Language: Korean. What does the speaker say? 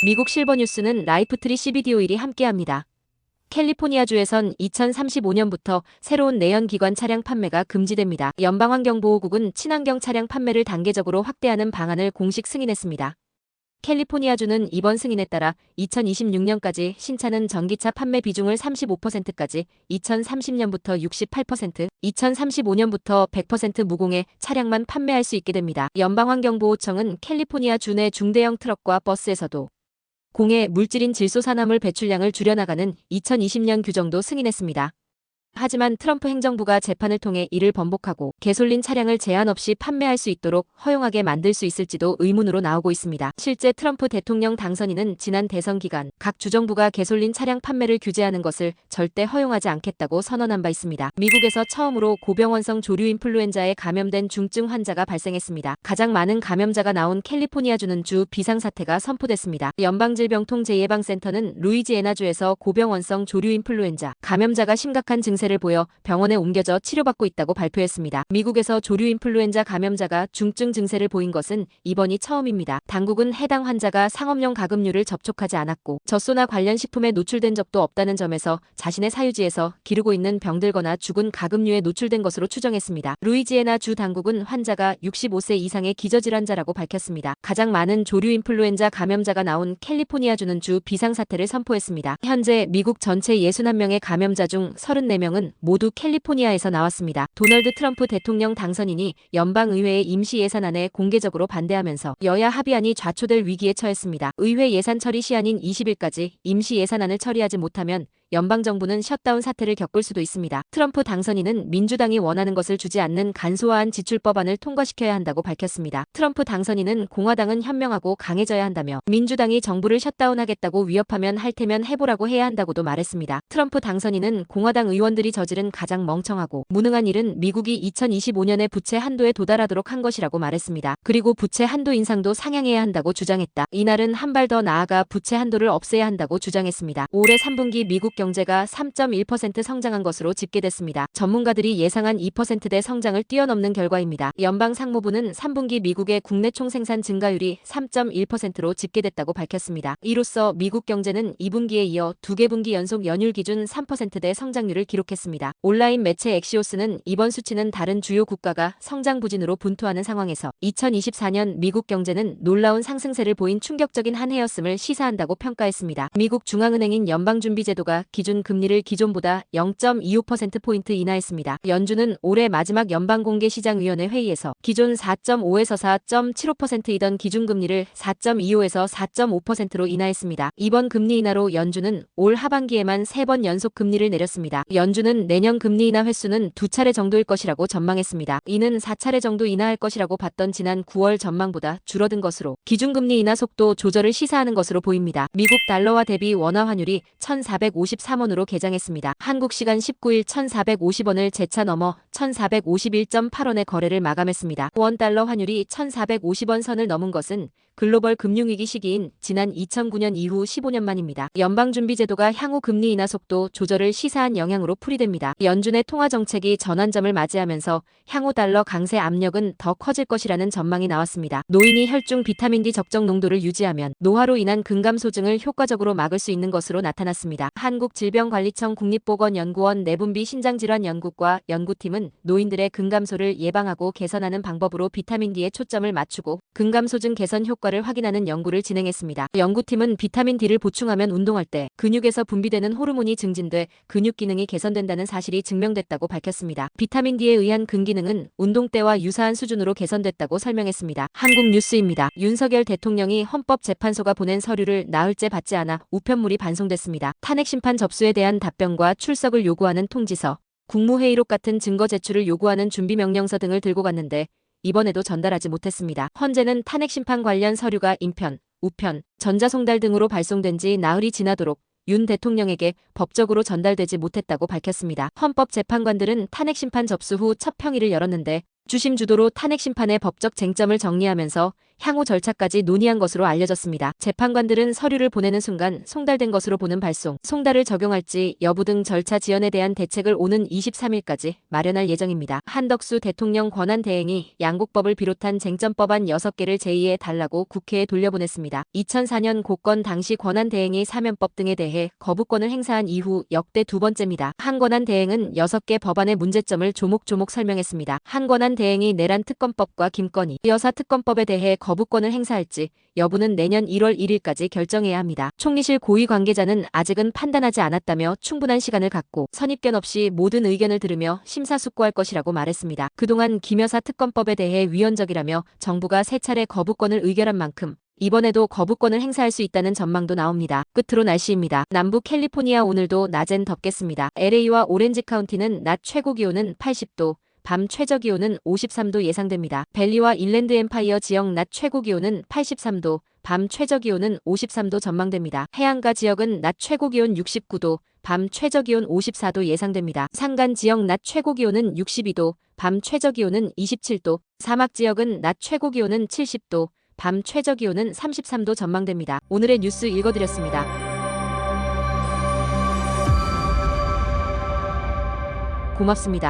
미국 실버뉴스는 라이프트리 CBD 오일이 함께합니다. 캘리포니아주에선 2035년부터 새로운 내연기관 차량 판매가 금지됩니다. 연방환경보호국은 친환경 차량 판매를 단계적으로 확대하는 방안을 공식 승인했습니다. 캘리포니아주는 이번 승인에 따라 2026년까지 신차는 전기차 판매 비중을 35%까지, 2030년부터 68%, 2035년부터 100% 무공해 차량만 판매할 수 있게 됩니다. 연방환경보호청은 캘리포니아 주 내 중대형 트럭과 버스에서도 공해 물질인 질소산화물 배출량을 줄여나가는 2020년 규정도 승인했습니다. 하지만 트럼프 행정부가 재판을 통해 이를 번복하고 개솔린 차량을 제한 없이 판매할 수 있도록 허용하게 만들 수 있을지도 의문으로 나오고 있습니다. 실제 트럼프 대통령 당선인은 지난 대선 기간 각 주정부가 개솔린 차량 판매를 규제하는 것을 절대 허용하지 않겠다고 선언한 바 있습니다. 미국에서 처음으로 고병원성 조류 인플루엔자에 감염된 중증 환자가 발생했습니다. 가장 많은 감염자가 나온 캘리포니아주는 주 비상사태가 선포됐습니다. 연방질병통제예방센터는 루이지애나주에서 고병원성 조류 인플루엔자 감염자가 심각한 증세를 보여 병원에 옮겨져 치료받고 있다고 발표했습니다. 미국에서 조류 인플루엔자 감염자가 중증 증세를 보인 것은 이번이 처음입니다. 당국은 해당 환자가 상업용 가금류를 접촉하지 않았고 젖소나 관련 식품에 노출된 적도 없다는 점에서 자신의 사유지에서 기르고 있는 병들거나 죽은 가금류에 노출된 것으로 추정했습니다. 루이지애나 주 당국은 환자가 65세 이상의 기저질환자라고 밝혔습니다. 가장 많은 조류 인플루엔자 감염자가 나온 캘리포니아주는 주 비상사태를 선포했습니다. 현재 미국 전체 61명의 감염자 중 34명은 모두 캘리포니아에서 나왔습니다. 도널드 트럼프 대통령 당선인이 연방의회의 임시 예산안에 공개적으로 반대하면서 여야 합의안이 좌초될 위기에 처했습니다. 의회 예산 처리 시한인 20일까지 임시 예산안을 처리하지 못하면 연방정부는 셧다운 사태를 겪을 수도 있습니다. 트럼프 당선인은 민주당이 원하는 것을 주지 않는 간소화한 지출법안을 통과시켜야 한다고 밝혔습니다. 트럼프 당선인은 공화당은 현명하고 강해져야 한다며 민주당이 정부를 셧다운하겠다고 위협하면 할 테면 해보라고 해야 한다고도 말했습니다. 트럼프 당선인은 공화당 의원들이 저지른 가장 멍청하고 무능한 일은 미국이 2025년에 부채 한도에 도달하도록 한 것이라고 말했습니다. 그리고 부채 한도 인상도 상향해야 한다고 주장했다. 이날은 한 발 더 나아가 부채 한도를 없애야 한다고 주장했습니다. 올해 3분기 미국 경제가 3.1% 성장한 것으로 집계됐습니다. 전문가들이 예상한 2%대 성장을 뛰어넘는 결과입니다. 연방상무부는 3분기 미국의 국내 총생산 증가율이 3.1%로 집계됐다고 밝혔습니다. 이로써 미국 경제는 2분기에 이어 2개 분기 연속 연율 기준 3%대 성장률을 기록했습니다. 온라인 매체 엑시오스는 이번 수치는 다른 주요 국가가 성장 부진으로 분투하는 상황에서 2024년 미국 경제는 놀라운 상승세를 보인 충격적인 한 해였음을 시사한다고 평가했습니다. 미국 중앙은행인 연방준비제도가 기준 금리를 기존보다 0.25%포인트 인하했습니다. 연준은 올해 마지막 연방공개시장위원회 회의에서 기존 4.5에서 4.75%이던 기준금리를 4.25에서 4.5%로 인하했습니다. 이번 금리 인하로 연준은 올 하반기에만 3번 연속 금리를 내렸습니다. 연준은 내년 금리 인하 횟수는 2차례 정도일 것이라고 전망했습니다. 이는 4차례 정도 인하할 것이라고 봤던 지난 9월 전망보다 줄어든 것으로 기준금리 인하 속도 조절을 시사하는 것으로 보입니다. 미국 달러와 대비 원화 환율이 1,453원으로 개장했습니다. 한국 시간 19일 1,450원을 재차 넘어 1,451.8원의 거래를 마감했습니다. 원 달러 환율이 1,450원 선을 넘은 것은 글로벌 금융위기 시기인 지난 2009년 이후 15년 만입니다. 연방준비제도가 향후 금리 인하 속도 조절을 시사한 영향으로 풀이됩니다. 연준의 통화정책이 전환점을 맞이하면서 향후 달러 강세 압력은 더 커질 것이라는 전망이 나왔습니다. 노인이 혈중 비타민 D 적정 농도를 유지하면 노화로 인한 근감소증을 효과적으로 막을 수 있는 것으로 나타났습니다. 한국질병관리청 국립보건연구원 내분비 신장질환연구과 연구팀은 노인들의 근감소를 예방하고 개선하는 방법으로 비타민 D에 초점을 맞추고 근감소증 개선 효과를 확인하는 연구를 진행했습니다. 연구팀은 비타민 D를 보충하면 운동할 때 근육에서 분비되는 호르몬이 증진돼 근육 기능이 개선된다는 사실이 증명됐다고 밝혔습니다. 비타민 D에 의한 근기능은 운동 때와 유사한 수준으로 개선됐다고 설명했습니다. 한국뉴스입니다. 윤석열 대통령이 헌법재판소가 보낸 서류를 나흘째 받지 않아 우편물이 반송됐습니다. 탄핵심판 접수에 대한 답변과 출석을 요구하는 통지서, 국무회의록 같은 증거 제출을 요구하는 준비명령서 등을 들고 갔는데 이번에도 전달하지 못했습니다. 헌재는 탄핵심판 관련 서류가 인편, 우편, 전자송달 등으로 발송된 지 나흘이 지나도록 윤 대통령에게 법적으로 전달되지 못했다고 밝혔습니다. 헌법재판관들은 탄핵심판 접수 후 첫 평일을 열었는데 주심 주도로 탄핵심판의 법적 쟁점을 정리하면서 향후 절차까지 논의한 것으로 알려졌습니다. 재판관들은 서류를 보내는 순간 송달된 것으로 보는 발송, 송달을 적용할지 여부 등 절차 지연에 대한 대책을 오는 23일까지 마련할 예정입니다. 한덕수 대통령 권한대행이 양곡법을 비롯한 쟁점법안 6개를 제의해 달라고 국회에 돌려보냈습니다. 2004년 고건 당시 권한대행이 사면법 등에 대해 거부권을 행사한 이후 역대 두 번째입니다. 한 권한대행은 6개 법안의 문제점을 조목조목 설명했습니다. 한 권한대행이 내란 특검법과 김건희 여사 특검법에 대해 거부권을 행사할지 여부는 내년 1월 1일까지 결정해야 합니다. 총리실 고위 관계자는 아직은 판단하지 않았다며 충분한 시간을 갖고 선입견 없이 모든 의견을 들으며 심사숙고할 것이라고 말했습니다. 그동안 김 여사 특검법에 대해 위헌적이라며 정부가 3차례 거부권을 의결한 만큼 이번에도 거부권을 행사할 수 있다는 전망도 나옵니다. 끝으로 날씨입니다. 남부 캘리포니아 오늘도 낮엔 덥겠습니다. LA와 오렌지 카운티는 낮 최고 기온은 80도, 밤 최저 기온은 53도 예상됩니다. 벨리와 인랜드 엠파이어 지역 낮 최고 기온은 83도, 밤 최저 기온은 53도 전망됩니다. 해안가 지역은 낮 최고 기온 69도, 밤 최저 기온 54도 예상됩니다. 산간 지역 낮 최고 기온은 62도, 밤 최저 기온은 27도, 사막 지역은 낮 최고 기온은 70도, 밤 최저 기온은 33도 전망됩니다. 오늘의 뉴스 읽어드렸습니다. 고맙습니다.